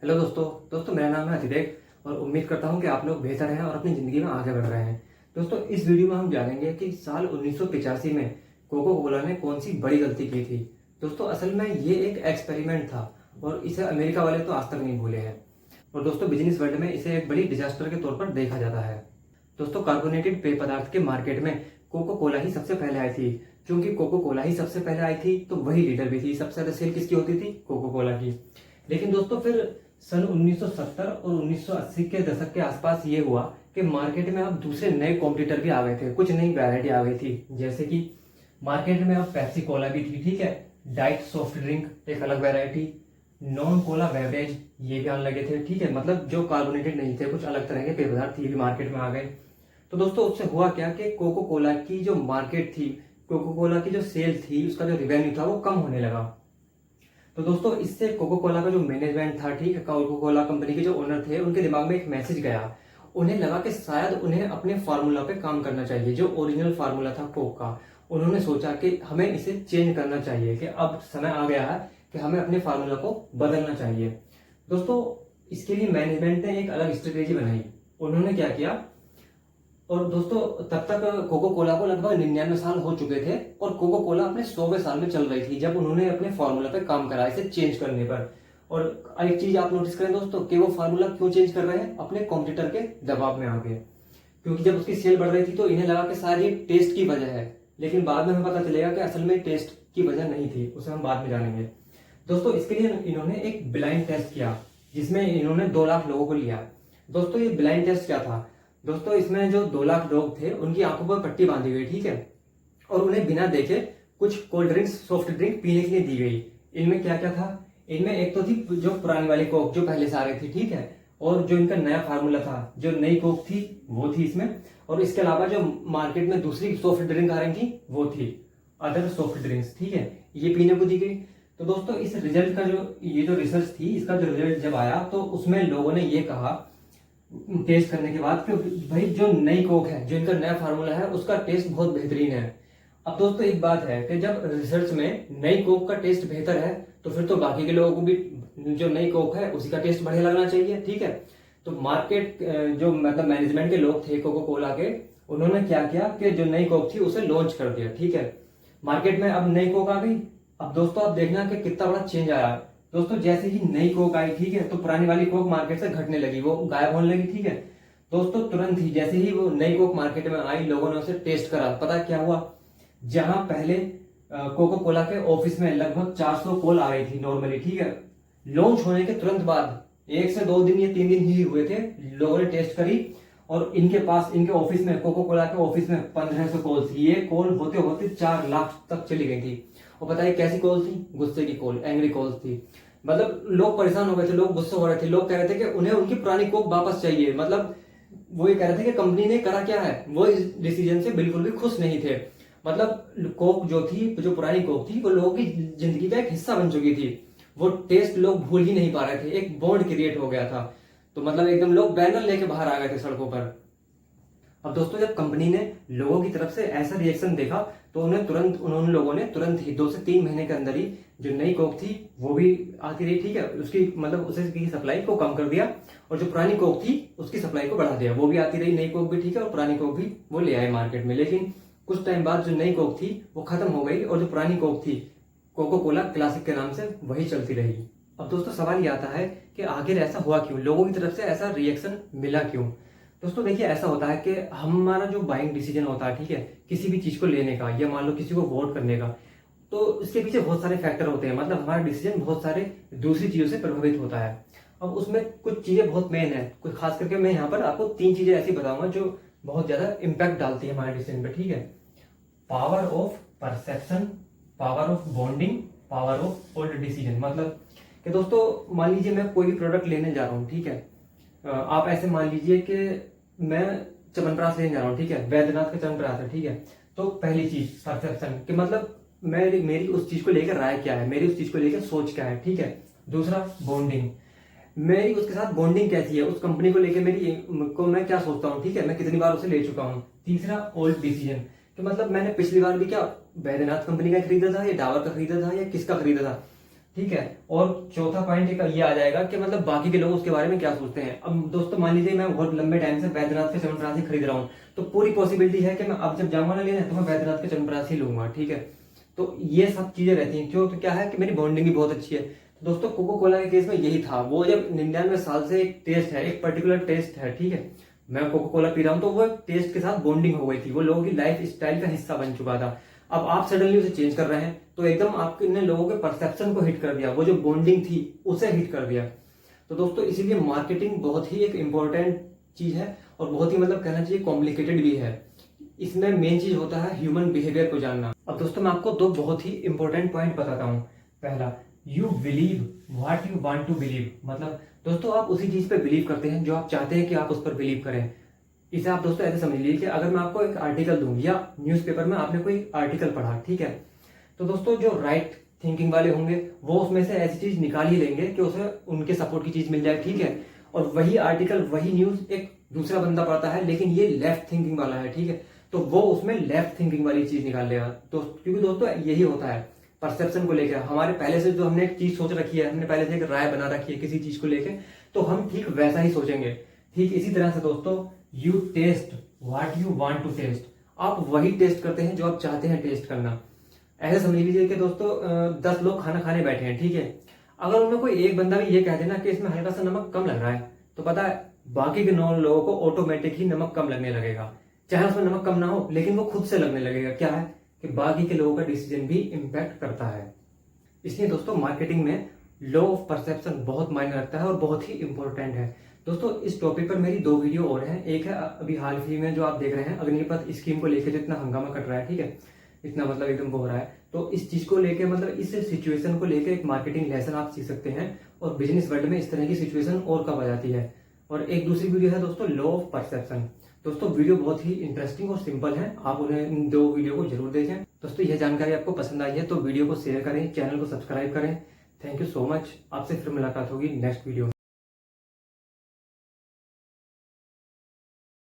Hello दोस्तों मेरा नाम है अतिदेव और उम्मीद करता हूं कि आप लोग बेहतर हैं और अपनी ज़िंदगी में आगे बढ़ रहे हैं। दोस्तों इस वीडियो में हम जानेंगे कि साल 1985 में कोको कोला ने कौन सी बड़ी गलती की थी। दोस्तों असल में ये एक एक्सपेरिमेंट था और इसे अमेरिका वाले तो आज तक नहीं भूले हैं और दोस्तों बिजनेस वर्ल्ड में इसे एक बड़ी डिजास्टर के तौर पर देखा जाता है। दोस्तों कार्बोनेटेड पेय पदार्थ के मार्केट में कोको कोला ही सबसे पहले आई थी। क्योंकि कोको कोला ही सबसे पहले आई थी तो वही लीडर भी थी। सबसे ज्यादा सेल किसकी होती थी? कोको कोला की। लेकिन दोस्तों फिर सन 1970 और 1980 के दशक के आसपास ये हुआ कि मार्केट में अब दूसरे नए कॉम्पिटिटर भी आ गए थे। कुछ नई वैरायटी आ गई थी, जैसे कि मार्केट में अब पेप्सी कोला भी थी, ठीक है। डाइट सॉफ्ट ड्रिंक एक अलग वैरायटी, नॉन कोला बेवरेज ये भी आने लगे थे, ठीक है। मतलब जो कार्बोनेटेड नहीं थे, कुछ अलग तरह के पेय पदार्थ ये भी मार्केट में आ गए। तो दोस्तों उससे हुआ क्या कि कोको कोला की जो मार्केट थी, कोको कोला की जो सेल थी, उसका जो रिवेन्यू था वो कम होने लगा। तो दोस्तों इससे कोको कोला का जो मैनेजमेंट था, ठीक है, कोको कोला कंपनी के जो ओनर थे, उनके दिमाग में एक मैसेज गया। उन्हें लगा कि शायद उन्हें अपने फार्मूला पे काम करना चाहिए, जो ओरिजिनल फार्मूला था कोक का। उन्होंने सोचा कि हमें इसे चेंज करना चाहिए, कि अब समय आ गया है कि हमें अपने फार्मूला को बदलना चाहिए। दोस्तों इसके लिए मैनेजमेंट ने एक अलग स्ट्रेटेजी बनाई। उन्होंने क्या किया, और दोस्तों तब तक कोको कोला को लगभग 99 साल हो चुके थे और कोको कोला अपने 100वें साल में चल रही थी जब उन्होंने अपने फार्मूला पे काम करा इसे चेंज करने पर। और एक चीज आप नोटिस करें दोस्तों कि वो फार्मूला क्यों चेंज कर रहे हैं? अपने कॉम्पिटिटर के दबाव में आके। क्योंकि जब उसकी सेल बढ़ रही थी तो इन्हें लगा कि शायद ये टेस्ट की वजह है, लेकिन बाद में हमें पता चलेगा कि असल में टेस्ट की वजह नहीं थी। उसे हम बाद में जानेंगे। दोस्तों इसके लिए इन्होंने एक ब्लाइंड टेस्ट किया, जिसमें इन्होंने 2 लाख लोगों को लिया। दोस्तों ये ब्लाइंड टेस्ट क्या था? दोस्तों इसमें जो 2 लाख लोग थे उनकी आंखों पर पट्टी बांधी गई, ठीक है, और उन्हें बिना देखे कुछ कोल्ड ड्रिंक्स, सॉफ्ट ड्रिंक पीने के लिए दी गई। इनमें क्या क्या था? इनमें एक तो थी जो पुरानी वाली कोक जो पहले से आ रही थी, ठीक है, और जो इनका नया फार्मूला था, जो नई कोक थी वो थी इसमें। और इसके अलावा जो मार्केट में दूसरी सॉफ्ट ड्रिंक आ रही थी वो थी अदर सॉफ्ट ड्रिंक्स, ठीक है, ये पीने को दी गई। तो दोस्तों इस रिजल्ट का ये जो रिसर्च थी, इसका जो रिजल्ट जब आया तो उसमें लोगों ने ये कहा टेस्ट करने के बाद कि भाई जो नई कोक है, जो इनका नया फार्मूला है, उसका टेस्ट बहुत बेहतरीन है। अब दोस्तों एक बात है कि जब रिसर्च में नई कोक का टेस्ट बेहतर है तो फिर तो बाकी के लोगों को भी जो नई कोक है उसी का टेस्ट बढ़िया लगना चाहिए, ठीक है। तो मार्केट जो मतलब मैनेजमेंट के लोग थे कोको कोला के, उन्होंने क्या किया कि जो नई कोक थी उसे लॉन्च कर दिया, ठीक है। मार्केट में अब नई कोक आ गई। अब दोस्तों आप देखना कि कितना बड़ा चेंज आया। दोस्तों जैसे ही नई कोक आई, ठीक है, तो पुरानी वाली कोक मार्केट से घटने लगी, वो गायब होने लगी, ठीक है। दोस्तों तुरंत ही जैसे ही वो नई कोक मार्केट में आई, लोगों ने उसे टेस्ट करा। पता क्या हुआ? जहां पहले कोको कोला के ऑफिस में लगभग 400 कॉल आ रही थी नॉर्मली, ठीक है, लॉन्च होने के तुरंत बाद 1 से 2 दिन या 3 दिन ही हुए थे, लोगों ने टेस्ट करी और इनके पास, इनके ऑफिस में, कोको कोला के ऑफिस में 1500 कॉल थी। ये कॉल होते होते 4 लाख तक चली गई थी। और बताइए कैसी कॉल थी? गुस्से की कॉल, एंग्री कॉल थी। मतलब लोग परेशान हो गए थे, लोग गुस्से हो रहे थे, लोग कह रहे थे कि उन्हें उनकी पुरानी कोक वापस चाहिए। मतलब वो ये कह रहे थे कि कंपनी ने करा क्या है, वो इस डिसीजन से बिल्कुल भी खुश नहीं थे। मतलब कोक जो थी, जो पुरानी कोक थी, वो लोगों की जिंदगी का एक हिस्सा बन चुकी थी। वो टेस्ट लोग भूल ही नहीं पा रहे थे, एक बॉन्ड क्रिएट हो गया था। तो मतलब एकदम लोग बैनर लेके बाहर आ गए थे सड़कों पर। अब दोस्तों जब कंपनी ने लोगों की तरफ से ऐसा रिएक्शन देखा तो उन्होंने लोगों ने तुरंत ही 2 से 3 महीने के अंदर ही जो नई कोक थी वो भी आती रही, ठीक है, उसकी मतलब उसकी सप्लाई को कम कर दिया और जो पुरानी कोक थी उसकी सप्लाई को बढ़ा दिया। वो भी आती रही नई कोक भी, ठीक है, और पुरानी कोक भी वो ले आए मार्केट में। लेकिन कुछ टाइम बाद जो नई कोक थी वो खत्म हो गई और जो पुरानी कोक थी कोको कोला क्लासिक के नाम से वही चलती रही। अब दोस्तों सवाल ये आता है कि आखिर ऐसा हुआ क्यों, लोगों की तरफ से ऐसा रिएक्शन मिला क्यों? दोस्तों देखिए ऐसा होता है कि हमारा जो बाइंग डिसीजन होता है, ठीक है, किसी भी चीज को लेने का या मान लो किसी को वोट करने का, तो इसके पीछे बहुत सारे फैक्टर होते हैं। मतलब हमारा डिसीजन बहुत सारे दूसरी चीजों से प्रभावित होता है। अब उसमें कुछ चीजें बहुत मेन है, कुछ खास करके मैं यहाँ पर आपको 3 चीजें ऐसी बताऊंगा जो बहुत ज्यादा इंपैक्ट डालती है हमारे डिसीजन पे, ठीक है। Power of perception, power of bonding, power of old decision. मतलब कि दोस्तों मान लीजिए मैं कोई भी प्रोडक्ट लेने जा रहा हूँ, ठीक है, आप ऐसे मान लीजिए कि मैं च्यवनप्राश लेने जा रहा हूँ, ठीक है, वैद्यनाथ का च्यवनप्राश है, ठीक है। तो पहली चीज परसेप्शन, कि मतलब मेरी उस चीज को लेकर राय क्या है, मेरी उस चीज को लेकर सोच क्या है, ठीक है। दूसरा बॉन्डिंग, मेरी उसके साथ बॉन्डिंग कैसी है, उस कंपनी को लेकर मैं क्या सोचता हूँ, ठीक है, मैं कितनी बार उसे ले चुका हूँ। तीसरा ओल्ड डिसीजन, कि मतलब मैंने पिछली बार भी क्या बैद्यनाथ कंपनी का खरीदा था या डाबर का खरीदा था या किसका खरीदा था। ठीक है। और चौथा पॉइंट एक ये आ जाएगा कि मतलब बाकी के लोग उसके बारे में क्या सोचते हैं। अब दोस्तों मान लीजिए मैं बहुत लंबे टाइम से बैद्यनाथ के च्यवनप्राश खरीद रहा हूँ, तो पूरी पॉसिबिलिटी है कि मैं अब जब जाऊंगा ना लेने तो मैं बैद्यनाथ के च्यवनप्राश ही लूंगा, ठीक है। तो ये सब चीजें रहती हैं, क्यों? तो क्या है कि मेरी बॉन्डिंग भी बहुत अच्छी है। तो दोस्तों कोको कोला के केस में यही था, वो जब 99 साल से एक टेस्ट है, एक पर्टिकुलर टेस्ट है, ठीक है। मैं कोको कोला पी रहा हूँ तो वो टेस्ट के साथ बॉन्डिंग हो गई थी, वो लोगों की लाइफ स्टाइल का हिस्सा बन चुका था। अब आप सडनली उसे चेंज कर रहे हैं तो एकदम आपने लोगों के परसेप्शन को हिट कर दिया, वो जो बॉन्डिंग थी उसे हिट कर दिया। तो दोस्तों इसीलिए मार्केटिंग बहुत ही एक इंपॉर्टेंट चीज है और बहुत ही मतलब कहना चाहिए कॉम्प्लिकेटेड भी है। इसमें मेन चीज होता है ह्यूमन बिहेवियर को जानना। अब दोस्तों मैं आपको दो बहुत ही इंपॉर्टेंट पॉइंट बताता हूँ। पहला, you believe what you want to believe, मतलब दोस्तों आप उसी चीज पे बिलीव करते हैं जो आप चाहते हैं कि आप उस पर बिलीव करें। इसे आप दोस्तों ऐसे समझ लीजिए कि अगर मैं आपको एक आर्टिकल दूं या न्यूज़पेपर में आपने कोई आर्टिकल पढ़ा, ठीक है, तो दोस्तों जो राइट थिंकिंग वाले होंगे वो उसमें से ऐसी चीज निकाल ही लेंगे कि उसे उनके सपोर्ट की चीज मिल जाए, ठीक है। और वही आर्टिकल वही न्यूज एक दूसरा बंदा पढ़ता है लेकिन ये लेफ्ट थिंकिंग वाला है, ठीक है, तो वो उसमें लेफ्ट थिंकिंग वाली चीज निकाल लेगा। तो क्योंकि दोस्तों यही होता है परसेप्शन को लेकर, हमारे पहले से जो हमने एक चीज सोच रखी है, हमने पहले से एक राय बना रखी है किसी चीज को लेकर, तो हम ठीक वैसा ही सोचेंगे। ठीक इसी तरह से दोस्तों you test what you want to test, आप वही टेस्ट करते हैं जो आप चाहते हैं टेस्ट करना। ऐसे समझ लीजिए कि दोस्तों 10 लोग खाना खाने बैठे हैं, ठीक है, अगर उनमें कोई एक बंदा भी ये कह देना कि इसमें हल्का सा नमक कम लग रहा है, तो पता है बाकी के 9 लोगों को ऑटोमेटिक ही नमक कम लगने लगेगा, चाहे उसमें नमक कम ना हो लेकिन वो खुद से लगने लगेगा। क्या है कि बाकी के लोगों का डिसीजन भी इम्पैक्ट करता है। इसलिए दोस्तों मार्केटिंग में लॉ ऑफ परसेप्शन बहुत मायने रखता है और बहुत ही इंपॉर्टेंट है। दोस्तों इस टॉपिक पर मेरी 2 वीडियो और हैं। एक है अभी हाल ही में जो आप देख रहे हैं अग्निपथ स्कीम को लेकर जो इतना हंगामा कट रहा है, ठीक है, इतना मतलब एकदम वो हो रहा है, तो इस चीज को लेकर मतलब इस सिचुएशन को लेकर एक मार्केटिंग लेसन आप सीख सकते हैं और बिजनेस वर्ल्ड में इस तरह की सिचुएशन और कब आ जाती है। और एक दूसरी वीडियो है दोस्तों लॉ ऑफ परसेप्शन। दोस्तों वीडियो बहुत ही इंटरेस्टिंग और सिंपल है, आप उन्हें इन 2 वीडियो को जरूर देखें। दोस्तों यह जानकारी आपको पसंद आई है तो वीडियो को शेयर करें, चैनल को सब्सक्राइब करें। Thank you so much. आपसे फिर मुलाकात होगी नेक्स्ट वीडियो में।